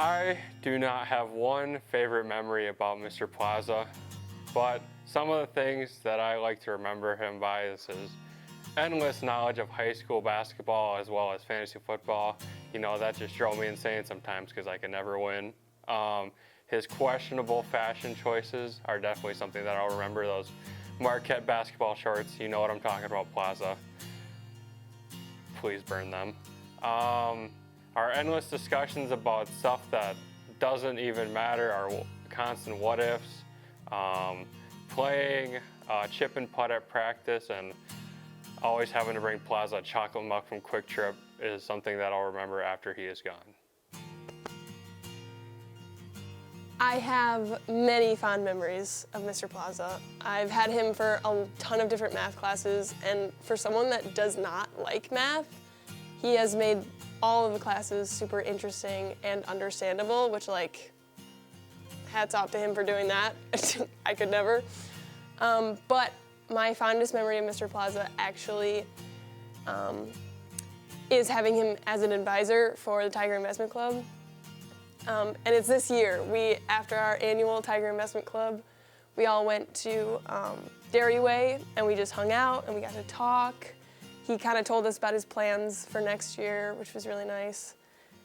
I do not have one favorite memory about Mr. Plaza, but some of the things that I like to remember him by is his endless knowledge of high school basketball as well as fantasy football. You know, that just drove me insane sometimes because I could never win. His questionable fashion choices are definitely something that I'll remember. Those Marquette basketball shorts, you know what I'm talking about, Plaza. Please burn them. Our endless discussions about stuff that doesn't even matter, our constant what ifs, playing chip and putt at practice, and always having to bring Plaza chocolate milk from Quick Trip is something that I'll remember after he is gone. I have many fond memories of Mr. Plaza. I've had him for a ton of different math classes, and for someone that does not like math, he has made all of the classes super interesting and understandable, which, like, hats off to him for doing that. I could never. But my fondest memory of Mr. Plaza actually is having him as an advisor for the Tiger Investment Club. And it's this year. After our annual Tiger Investment Club, we all went to Dairy Way and we just hung out and we got to talk. He kind of told us about his plans for next year, which was really nice.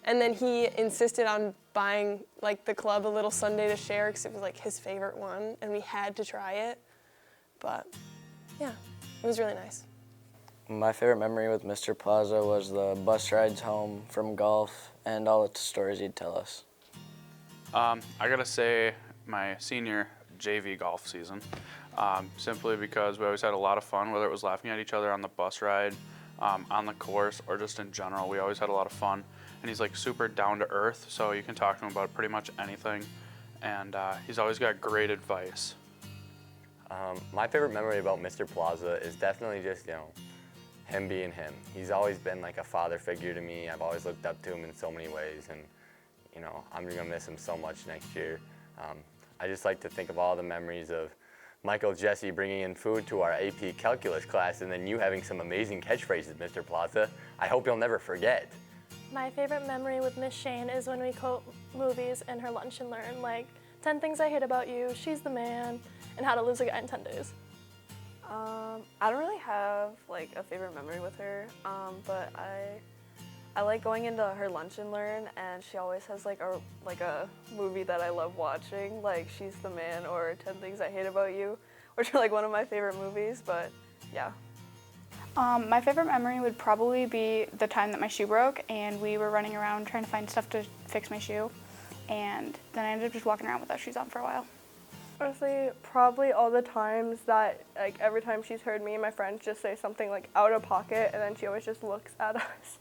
And then he insisted on buying, like, the club a little sundae to share because it was, like, his favorite one and we had to try it. But yeah, it was really nice. My favorite memory with Mr. Plaza was the bus rides home from golf and all the stories he'd tell us. I gotta say my senior JV golf season, simply because we always had a lot of fun, whether it was laughing at each other on the bus ride, on the course, or just in general. We always had a lot of fun, and he's like super down to earth, so you can talk to him about pretty much anything, and he's always got great advice. My favorite memory about Mr. Plaza is definitely just, him being him. He's always been like a father figure to me. I've always looked up to him in so many ways, and I'm gonna miss him so much next year. I just like to think of all the memories of Michael Jesse bringing in food to our AP calculus class, and then you having some amazing catchphrases, Mr. Plaza. I hope you'll never forget. My favorite memory with Miss Schoen is when we quote movies in her lunch and learn, like 10 Things I Hate About You, She's the Man, and How to Lose a Guy in 10 Days. I don't really have like a favorite memory with her, but I like going into her lunch and learn, and she always has like a movie that I love watching, like She's the Man or 10 Things I Hate About You, which are like one of my favorite movies. But yeah. My favorite memory would probably be the time that my shoe broke and we were running around trying to find stuff to fix my shoe, and then I ended up just walking around without shoes on for a while. Honestly, probably all the times that, like, every time she's heard me and my friends just say something like out of pocket, and then she always just looks at us,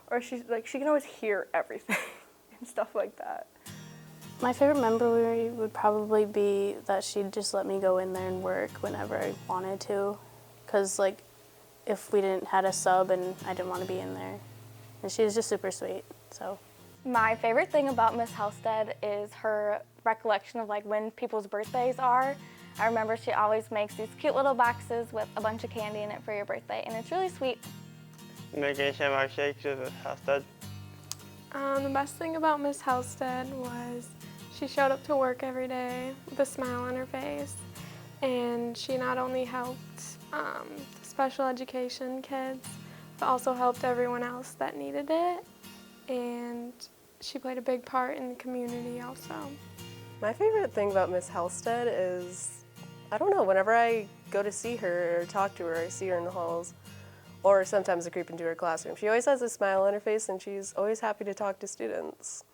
or she's like, she can always hear everything and stuff like that. My favorite memory would probably be that she'd just let me go in there and work whenever I wanted to, because, like, if we didn't had a sub and I didn't want to be in there, and she was just super sweet. So my favorite thing about Miss Helstad is her recollection of like when people's birthdays are. I remember she always makes these cute little boxes with a bunch of candy in it for your birthday, and it's really sweet. Making shamrock shakes with Miss Helstad. The best thing about Miss Helstad was she showed up to work every day with a smile on her face, and she not only helped special education kids, but also helped everyone else that needed it, and she played a big part in the community also. My favorite thing about Miss Helstad is, I don't know, whenever I go to see her or talk to her, I see her in the halls, or sometimes I creep into her classroom. She always has a smile on her face and she's always happy to talk to students.